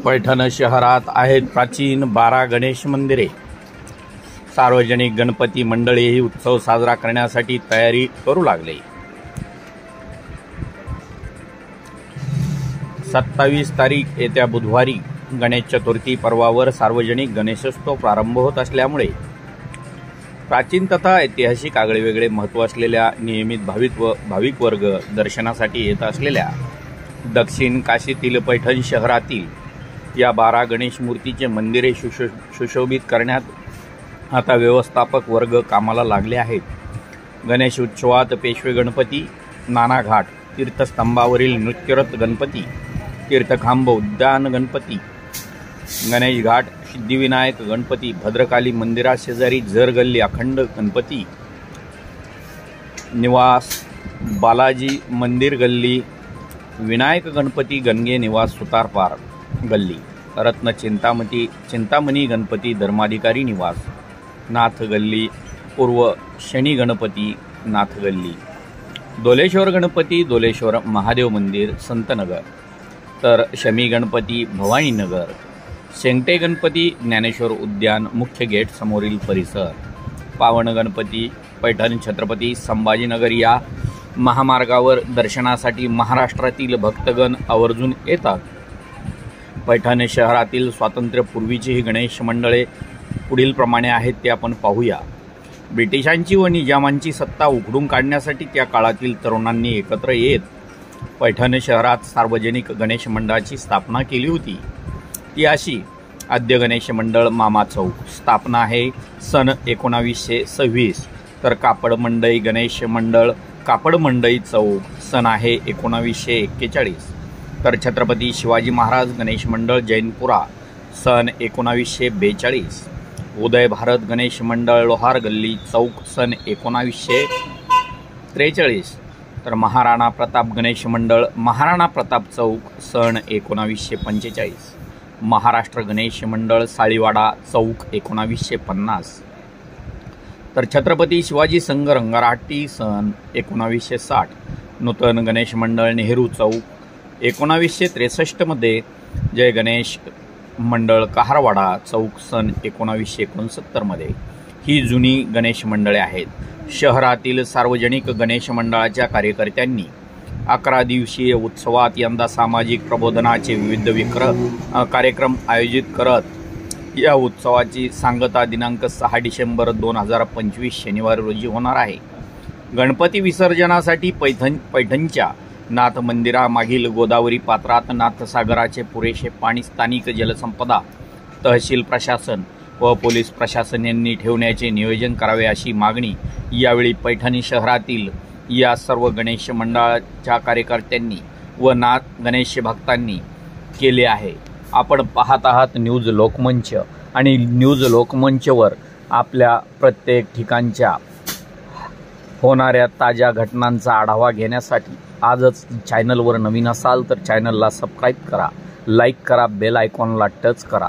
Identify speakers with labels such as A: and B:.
A: पैठण शहरात आहेत प्राचीन 12 गणेश मंदिरे। सार्वजनिक गणपती मंडळीही उत्सव साजरा करण्यासाठी तयारी करू लागले। 27 तारीख येत्या बुधवारी गणेश चतुर्थी पर्वावर सार्वजनिक गणेशोत्सव प्रारंभ होत असल्यामुळे प्राचीन तथा ऐतिहासिक आगळेवेगळे महत्त्व असलेल्या नियमित भाविक वर्ग दर्शनासाठी येत असलेल्या दक्षिण काशीतील पैठण शहरातील या 12 गणेश मूर्तीचे मंदिरे सुशोभित करण्यात आता व्यवस्थापक वर्ग कामाला लागले आहेत। गणेश उत्सवात पेशवे गणपती, नाना घाट, तीर्थस्तंभावरील नृत्यरत गणपती, तीर्थखांब उद्यान गणपती, गणेश घाट, सिद्धिविनायक गणपती, भद्रकाली मंदिराशेजारी झर गल्ली अखंड गणपती निवास, बालाजी मंदिर गल्ली, विनायक गणपती गणगे निवास सुतारपार गल्ली, रत्न चिंतामणी गणपती धर्माधिकारी निवास नाथ गल्ली, पूर्व शनी गणपती नाथ गल्ली, दोलेश्वर गणपती दोलेश्वर महादेव मंदिर संतनगर, तर शमी गणपती भवानीनगर, शेंगटे गणपती ज्ञानेश्वर उद्यान मुख्य गेट समोरील परिसर, पावन गणपती पैठण छत्रपती संभाजीनगर या महामार्गावर दर्शनासाठी महाराष्ट्रातील भक्तगण आवर्जून येतात। पैठण शहरातील स्वातंत्र्यपूर्वीची ही गणेश मंडळे पुढील प्रमाणे आहेत ते आपण पाहूया। ब्रिटिशांची व निजामांची सत्ता उखडून काढण्यासाठी त्या काळातील तरुणांनी एकत्र येत पैठण शहरात सार्वजनिक गणेश मंडळाची स्थापना केली होती। ती अशी: आद्य गणेश मंडळ मामा चौक, स्थापना आहे सन 1926, तर कापड मंडई गणेश मंडळ कापड मंडई चौक, सन आहे 1941, तर छत्रपती शिवाजी महाराज गणेश मंडळ जैनपुरा, सन 1942, उदय भारत गणेश मंडळ लोहार गल्ली चौक, सन 1943, तर महाराणा प्रताप गणेश मंडळ महाराणा प्रताप चौक, सन 1945, महाराष्ट्र गणेश मंडळ साळीवाडा चौक 1950, तर छत्रपती शिवाजी संघ रंगाराटी सन 1960, नूतन गणेश मंडळ नेहरू चौक 1963 मध्ये, जय गणेश मंडळ कहारवाडा चौक सन 1969 मध्ये। ही जुनी गणेश मंडळे आहेत। शहरातील सार्वजनिक गणेश मंडळाच्या कार्यकर्त्यांनी 11 दिवसीय उत्सवात यंदा सामाजिक प्रबोधनाचे विविध कार्यक्रम आयोजित करत या उत्सवाची सांगता दिनांक 6 डिसेंबर 2025 शनिवारी रोजी होणार आहे। गणपती विसर्जनासाठी पैठणच्या नाथ मंदिरामागील गोदावरी पात्रात नाथसागराचे पुरेसे पाणी स्थानिक जलसंपदा, तहसील प्रशासन व पोलीस प्रशासन यांनी ठेवण्याचे नियोजन करावे अशी मागणी यावेळी पैठण शहरातील या सर्व गणेश मंडळाच्या कार्यकर्त्यांनी व नाथ गणेश भक्तांनी केले आहे। आपण पाहत आहात न्यूज लोकमंच आणि न्यूज लोकमंचवर आपल्या प्रत्येक ठिकाणच्या होणाऱ्या ताज्या घटनांचा आढावा घेण्यासाठी आजच चॅनलवर नवीन असाल तर चॅनलला सबस्क्राईब करा, लाईक करा, बेल आयकॉनला टच करा।